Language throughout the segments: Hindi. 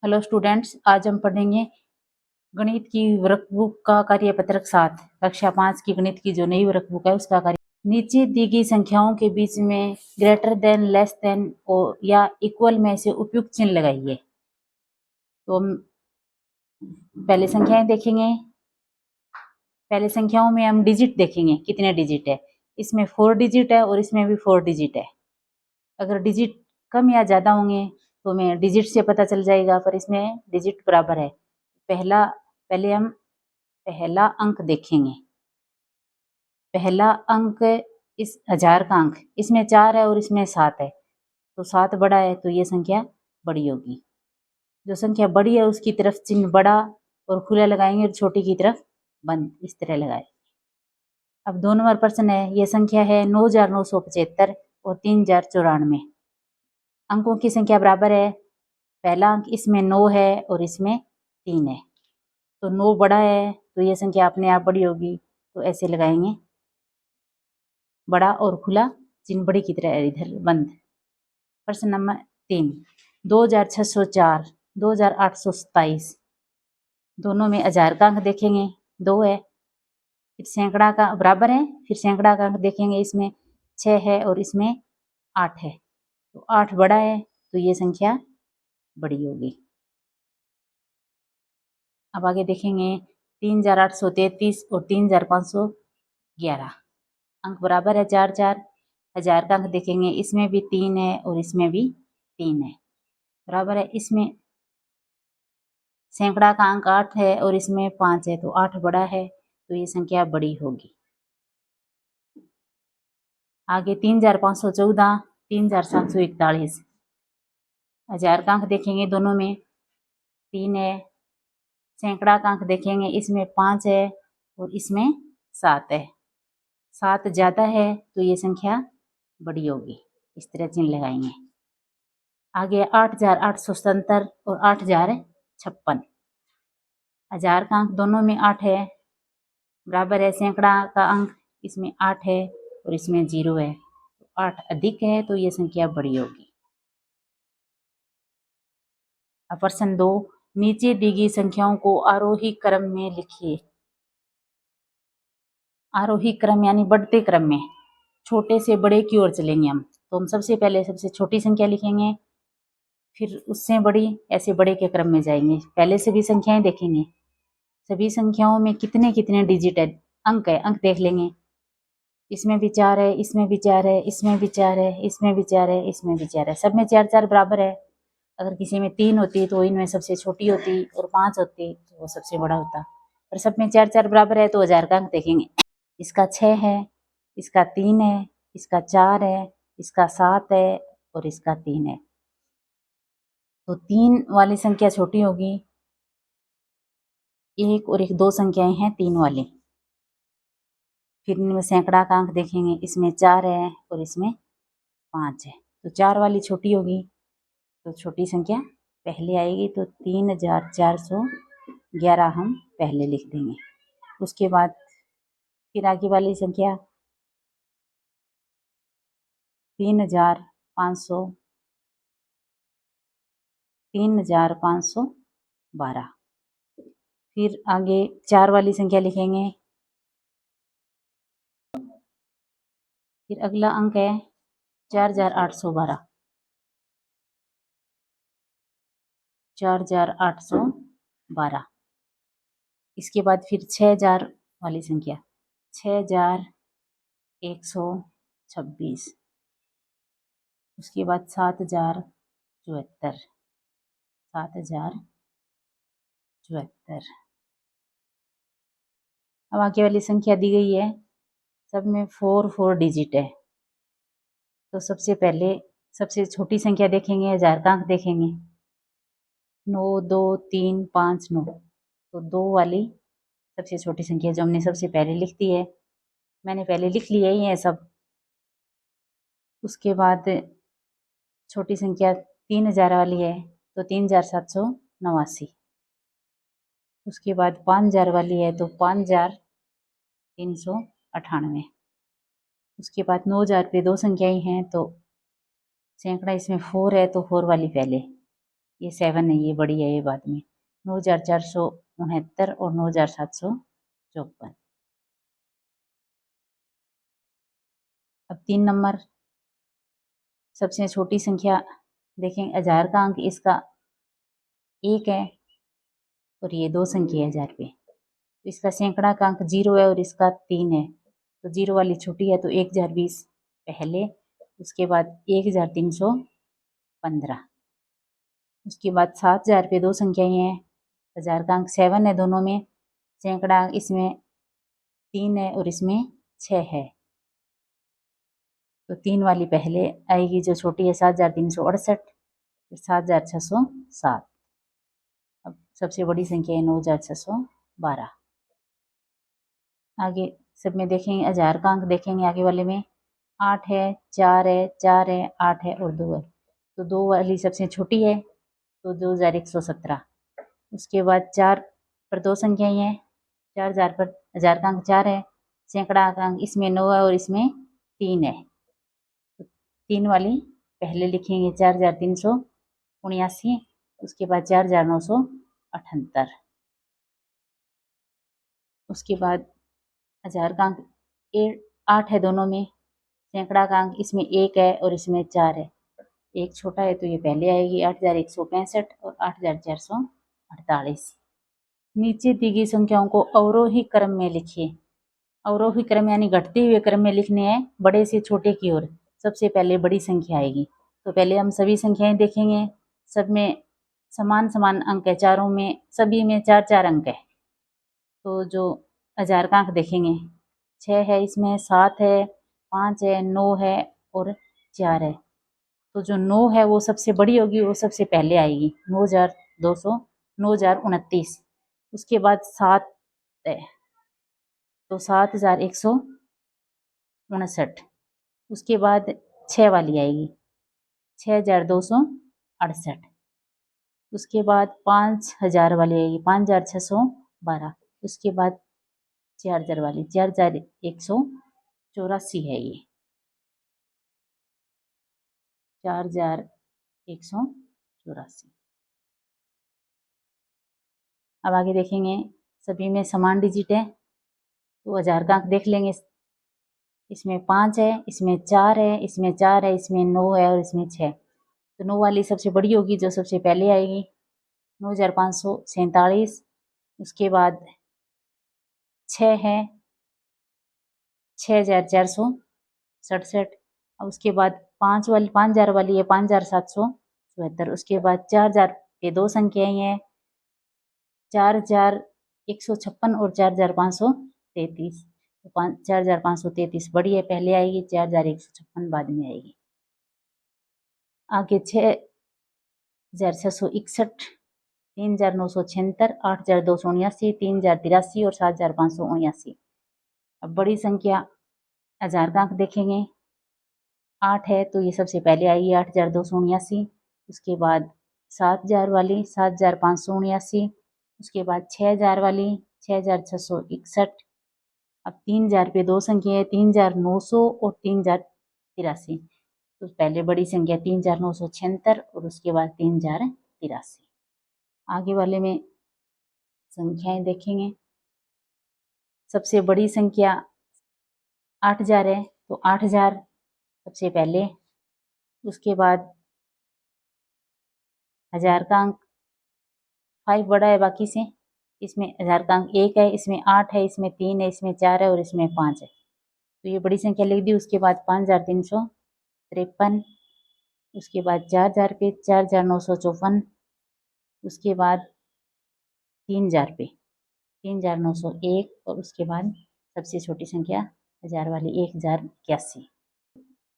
हेलो स्टूडेंट्स, आज हम पढ़ेंगे गणित की वर्कबुक का कार्यपत्रक 7 कक्षा 5 की गणित की जो नई वर्कबुक है उसका कार्य। नीचे दी गई संख्याओं के बीच में ग्रेटर देन, लेस देन और या इक्वल में से उपयुक्त चिन्ह लगाइए। तो हम पहले संख्याएं देखेंगे। पहले संख्याओं में हम डिजिट देखेंगे, कितने डिजिट है। इसमें 4 डिजिट है और इसमें भी 4 डिजिट है। अगर डिजिट कम या ज़्यादा होंगे तो हमें डिजिट से पता चल जाएगा, पर इसमें डिजिट बराबर है। पहले हम पहला अंक देखेंगे। पहला अंक इस 1000 का अंक, इसमें 4 है और इसमें 7 है, तो 7 बड़ा है तो ये संख्या बड़ी होगी। जो संख्या बड़ी है उसकी तरफ चिन्ह बड़ा और खुला लगाएंगे और छोटी की तरफ बंद, इस तरह लगाए। अब 2 नंबर प्रश्न है, ये संख्या है 9975 और 3094। अंकों की संख्या बराबर है। पहला अंक इसमें 9 है और इसमें 3 है, तो 9 बड़ा है तो ये संख्या अपने आप बड़ी होगी, तो ऐसे लगाएंगे बड़ा और खुला चिन्ह बड़ी की तरह इधर बंद। प्रश्न नंबर 3, 2604, 2827, दोनों में 1000 का अंक देखेंगे, 2 है। फिर सैकड़ा का बराबर है, फिर सैकड़ा का अंक देखेंगे, इसमें 6 है और इसमें 8 है, तो 8 बड़ा है तो ये संख्या बड़ी होगी। अब आगे देखेंगे 3833 और 3511, अंक बराबर है 4 4। 1000 का अंक देखेंगे, इसमें भी 3 है और इसमें भी 3 है, बराबर है। इसमें सैकड़ा का अंक 8 है और इसमें 5 है, तो 8 बड़ा है तो ये संख्या बड़ी होगी। आगे 3514, 3741, 1000 का अंक देखेंगे, दोनों में 3 है। सैकड़ा का अंक देखेंगे, इसमें 5 है और इसमें 7 है, 7 ज़्यादा है तो ये संख्या बड़ी होगी, इस तरह चिन्ह लगाएंगे। आगे 8877 और 8056, 1000 का अंक दोनों में 8 है, बराबर है। सैकड़ा का अंक इसमें 8 है और इसमें 0 है, 8 अधिक है तो ये संख्या बड़ी होगी। प्रश्न 2, नीचे दी गई संख्याओं को आरोही क्रम में लिखिए। आरोही क्रम यानी बढ़ते क्रम में, छोटे से बड़े की ओर चलेंगे हम, तो हम सबसे पहले सबसे छोटी संख्या लिखेंगे, फिर उससे बड़ी, ऐसे बड़े के क्रम में जाएंगे। पहले सभी संख्याएं देखेंगे, सभी संख्याओं में कितने कितने डिजिट है, अंक है, अंक देख लेंगे। इसमें भी 4 है, इसमें भी 4 है, इसमें भी 4 है, इसमें भी 4 है, इसमें भी 4 है, सब में 4 4 बराबर है। अगर किसी में 3 होती तो इनमें सबसे छोटी होती, और 5 होती तो वो सबसे बड़ा होता, और सब में 4 4 बराबर है तो 1000 का अंक देखेंगे। इसका 6 है, इसका 3 है, इसका 4 है, इसका 7 है और इसका 3 है, तो 3 वाली संख्या छोटी होगी। 1 और 1 दो संख्याएं हैं 3 वाली। फिर इनमें सैकड़ा का अंक देखेंगे, इसमें 4 है और इसमें 5 है, तो 4 वाली छोटी होगी, तो छोटी संख्या पहले आएगी, तो 3411 हम पहले लिख देंगे। उसके बाद फिर आगे वाली संख्या 3512, फिर आगे 4 वाली संख्या लिखेंगे। फिर अगला अंक है 4812, 4812। इसके बाद फिर 6000 वाली संख्या 6126, उसके बाद 7074, 7074। अब आगे वाली संख्या दी गई है, सब में 4 4 डिजिट है, तो सबसे पहले सबसे छोटी संख्या देखेंगे, 1000 का अंक देखेंगे, 9 2 3 5 9, तो 2 वाली सबसे छोटी संख्या जो हमने सबसे पहले लिख दी है, मैंने पहले लिख लिया ही है सब। उसके बाद छोटी संख्या 3000 वाली है, तो 3789। उसके बाद 5000 वाली है, तो 5398। उसके बाद 9000 पे दो संख्याएं हैं, तो सैकड़ा इसमें 4 है तो 4 वाली पहले, ये 7 है, ये बड़ी है, ये बाद में 9469 और 9754। अब 3 नंबर सबसे छोटी संख्या देखें, 1000 का अंक इसका 1 है और ये 2 संख्या है 1000 पे। तो इसका सैकड़ा का अंक 0 है और इसका 3 है, तो 0 वाली छोटी है, तो 1020 पहले, उसके बाद 1315, उसके बाद 7000 पे 2 संख्याएं हैं, 1000 का अंक 7 है दोनों में, सैकड़ा इसमें 3 है और इसमें 6 है, तो 3 वाली पहले आएगी जो छोटी है 7368, फिर 7607। अब सबसे बड़ी संख्या है 9612। आगे सब में देखेंगे 1000 का अंक देखेंगे, आगे वाले में 8 है, 4 है, 4 है, 8 है और 2 है, तो 2 वाली सबसे छोटी है, तो 2117। उसके बाद 4 पर 2 संख्याएं हैं, 4000 पर 1000 का अंक 4 है, सैकड़ा का अंक इसमें 9 है और इसमें 3 है, तो 3 वाली पहले लिखेंगे 4379, उसके बाद 4978, उसके बाद 1000 का अंक 8 है दोनों में, सैकड़ा का अंक इसमें 1 है और इसमें 4 है, एक छोटा है तो ये पहले आएगी 8165 और 8448। नीचे दी गई संख्याओं को अवरोही क्रम में लिखिए। अवरोही क्रम यानी घटते हुए क्रम में लिखने हैं, बड़े से छोटे की ओर। सबसे पहले बड़ी संख्या आएगी, तो पहले हम सभी संख्याएं देखेंगे, सब में समान समान अंक है, चारों में सभी में 4-4 अंक है। तो जो 1000 का अंक देखेंगे, 6 है, इसमें 7 है, 5 है, 9 है और 4 है, तो जो 9 है वो सबसे बड़ी होगी, वो सबसे पहले आएगी, 9229। उसके बाद 7 है तो 7159। उसके बाद 6 वाली आएगी 6268। उसके बाद 5000 वाली आएगी 5612। उसके बाद 4000 वाली 4184 है, ये 4184। अब आगे देखेंगे, सभी में समान डिजिट है, तो 1000 का अंक देख लेंगे, इसमें 5 है, इसमें 4 है, इसमें 4 है, इसमें 9 है और इसमें 6, तो 9 वाली सबसे बड़ी होगी, जो सबसे पहले आएगी 9547। उसके बाद 6 है 6467। अब उसके बाद 5000 वाली है 5774। उसके बाद 4000 पे 2 संख्याएं हैं, 4156 और 4533, तो 4533 बड़ी है, पहले आएगी, 4156 बाद में आएगी। आगे 6661, 3976, 8279, 3083 और 7579। अब बड़ी संख्या 1000 का अंक देखेंगे, 8 है तो ये सबसे पहले आएगी 8279। उसके बाद 7000 वाली 7579। उसके बाद 6000 वाली 6661। अब 3000 पे 2 संख्या है, 3900 और 3083, तो पहले बड़ी संख्या 3976 और उसके बाद 3083। आगे वाले में संख्याएं देखेंगे, सबसे बड़ी संख्या 8000 है, तो 8000 सबसे पहले। उसके बाद 1000 का अंक 5 बड़ा है बाकी से, इसमें 1000 का अंक 1 है, इसमें 8 है, इसमें 3 है, इसमें 4 है और इसमें 5 है, तो ये बड़ी संख्या लिख दी। उसके बाद 5353। उसके बाद 4000 पे 4954। उसके बाद 3000 पे 3901 और उसके बाद सबसे छोटी संख्या 1000 वाली 1081।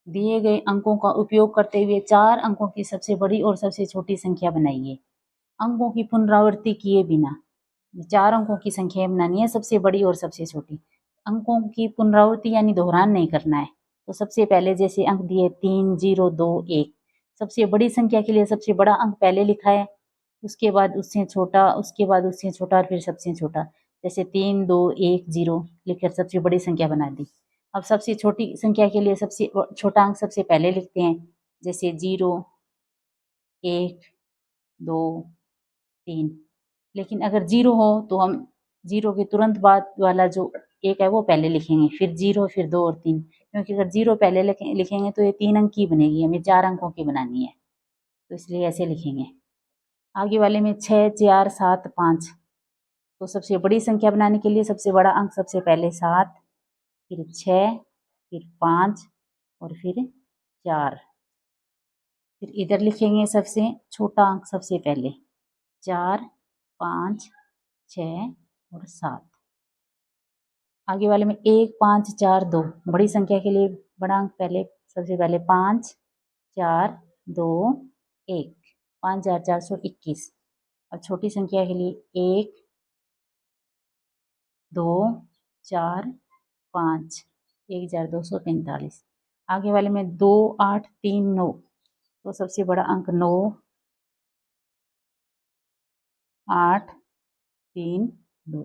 दिए गए अंकों का उपयोग करते हुए 4 अंकों की सबसे बड़ी और सबसे छोटी संख्या बनाइए। अंकों की पुनरावृत्ति किए बिना 4 अंकों की संख्या बनानी है, सबसे बड़ी और सबसे छोटी। अंकों की पुनरावृत्ति यानी दोहरान नहीं करना है, तो सबसे पहले जैसे अंक दिए 3 0 2 1, सबसे बड़ी संख्या के लिए सबसे बड़ा अंक पहले लिखा है, उसके बाद उससे छोटा, उसके बाद उससे छोटा और फिर सबसे छोटा, जैसे 3 2 1 0 लिखकर सबसे बड़ी संख्या बना दी। अब सबसे छोटी संख्या के लिए सबसे छोटा अंक सबसे पहले लिखते हैं, जैसे 0 1 2 3। लेकिन अगर 0 हो तो हम 0 के तुरंत बाद वाला जो 1 है वो पहले लिखेंगे, फिर 0, फिर 2 और 3, क्योंकि अगर 0 पहले लिखेंगे तो ये 3 अंक की बनेगी, हमें 4 अंकों की बनानी है, तो इसलिए ऐसे लिखेंगे। आगे वाले में 6 4 7 5, तो सबसे बड़ी संख्या बनाने के लिए सबसे बड़ा अंक सबसे पहले 7, फिर 6, फिर 5 और फिर 4। फिर इधर लिखेंगे सबसे छोटा अंक सबसे पहले 4 5 6 और 7। आगे वाले में 1 5 4 2, बड़ी संख्या के लिए बड़ा अंक पहले सबसे पहले 5 4 2 1, 5 4 421। और छोटी संख्या के लिए 1 2 4 5, 1 4 245। आगे वाले में 2 8 3 9, तो सबसे बड़ा अंक 9 8 3 2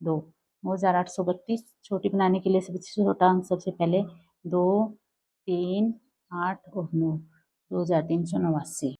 2, 9832। छोटी बनाने के लिए सबसे छोटा अंक सबसे पहले 2 3 8 और 9, 2389।